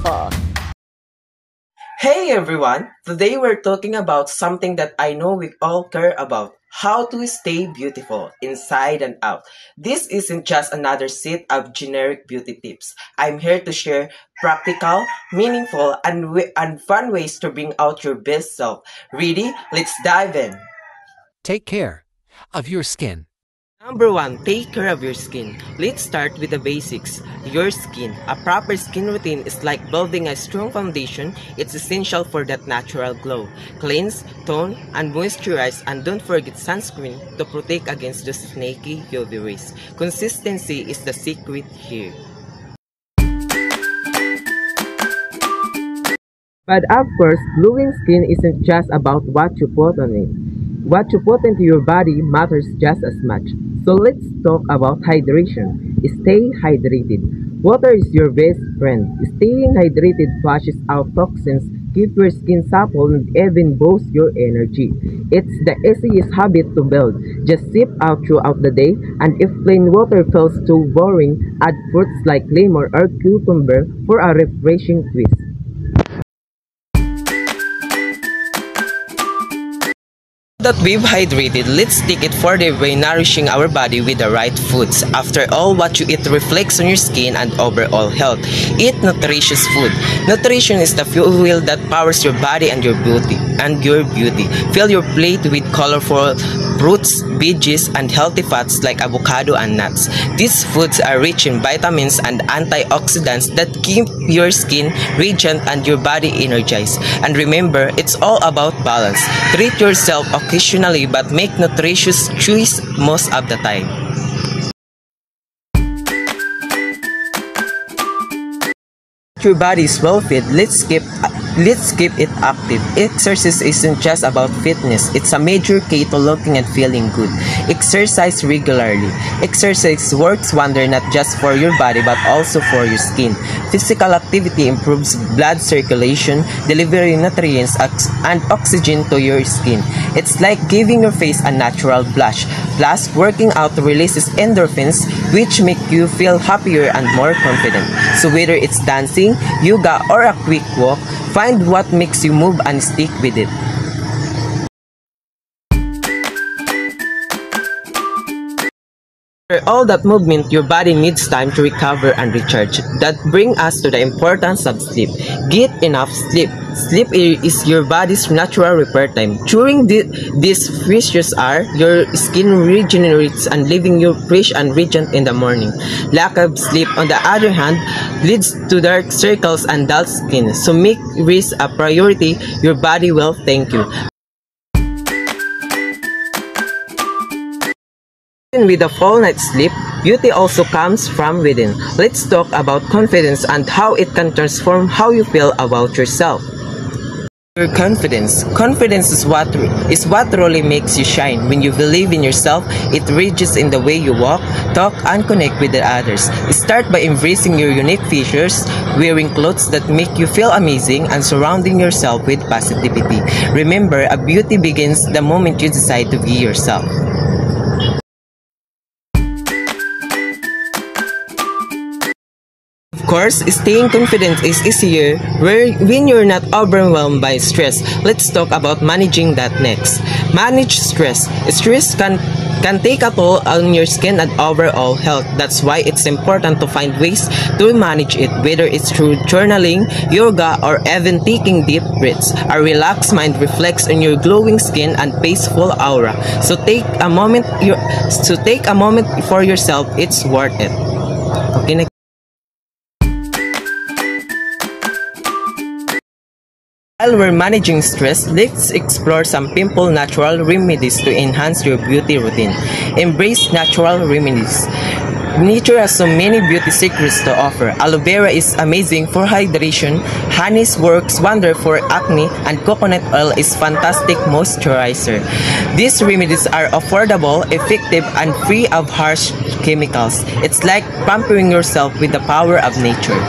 beautiful. Hey everyone! Today we're talking about something that I know we all care about. How to stay beautiful, inside and out. This isn't just another set of generic beauty tips. I'm here to share practical, meaningful, and fun ways to bring out your best self. Ready? Let's dive in. Take care of your skin. Number 1, take care of your skin. Let's start with the basics. Your skin. A proper skin routine is like building a strong foundation. It's essential for that natural glow. Cleanse, tone, and moisturize, and don't forget sunscreen to protect against the snaky UV rays. Consistency is the secret here. But of course, glowing skin isn't just about what you put on it. What you put into your body matters just as much. So let's talk about hydration. Stay hydrated. Water is your best friend. Staying hydrated flushes out toxins, keep your skin supple, and even boosts your energy. It's the easiest habit to build. Just sip out throughout the day, and if plain water feels too boring, add fruits like lemon or cucumber for a refreshing twist. That we've hydrated, let's take it further by nourishing our body with the right foods. After all, what you eat reflects on your skin and overall health. Eat nutritious food. Nutrition is the fuel that powers your body and your beauty. Fill your plate with colorful fruits, veggies, and healthy fats like avocado and nuts. These foods are rich in vitamins and antioxidants that keep your skin radiant and your body energized. And remember, it's all about balance. Treat yourself occasionally but make nutritious choice most of the time. Your body is well fed, let's keep it active. Exercise isn't just about fitness, it's a major key to looking and feeling good. Exercise regularly. Exercise works wonder not just for your body but also for your skin. Physical activity improves blood circulation, delivering nutrients and oxygen to your skin. It's like giving your face a natural blush. Plus, working out releases endorphins, which make you feel happier and more confident. So whether it's dancing, yoga, or a quick walk, find what makes you move and stick with it. After all that movement, your body needs time to recover and recharge. That brings us to the importance of sleep. Get enough sleep. Sleep is your body's natural repair time. During this precious hour, your skin regenerates and leaving you fresh and radiant in the morning. Lack of sleep, on the other hand, leads to dark circles and dull skin. So make rest a priority. Your body will thank you. With a full night's sleep, beauty also comes from within. Let's talk about confidence and how it can transform how you feel about yourself. Your confidence. Confidence is what truly makes you shine. When you believe in yourself, it reaches in the way you walk, talk, and connect with the others. Start by embracing your unique features, wearing clothes that make you feel amazing, and surrounding yourself with positivity. Remember, a beauty begins the moment you decide to be yourself. Of course, staying confident is easier when you're not overwhelmed by stress. Let's talk about managing that next. Manage stress. Stress can take a toll on your skin and overall health. That's why it's important to find ways to manage it, whether it's through journaling, yoga, or even taking deep breaths. A relaxed mind reflects on your glowing skin and peaceful aura. So take a moment for yourself. It's worth it. Okay, next. While we're managing stress, let's explore some simple natural remedies to enhance your beauty routine. Embrace natural remedies. Nature has so many beauty secrets to offer. Aloe vera is amazing for hydration, honey works wonder for acne, and coconut oil is fantastic moisturizer. These remedies are affordable, effective, and free of harsh chemicals. It's like pampering yourself with the power of nature.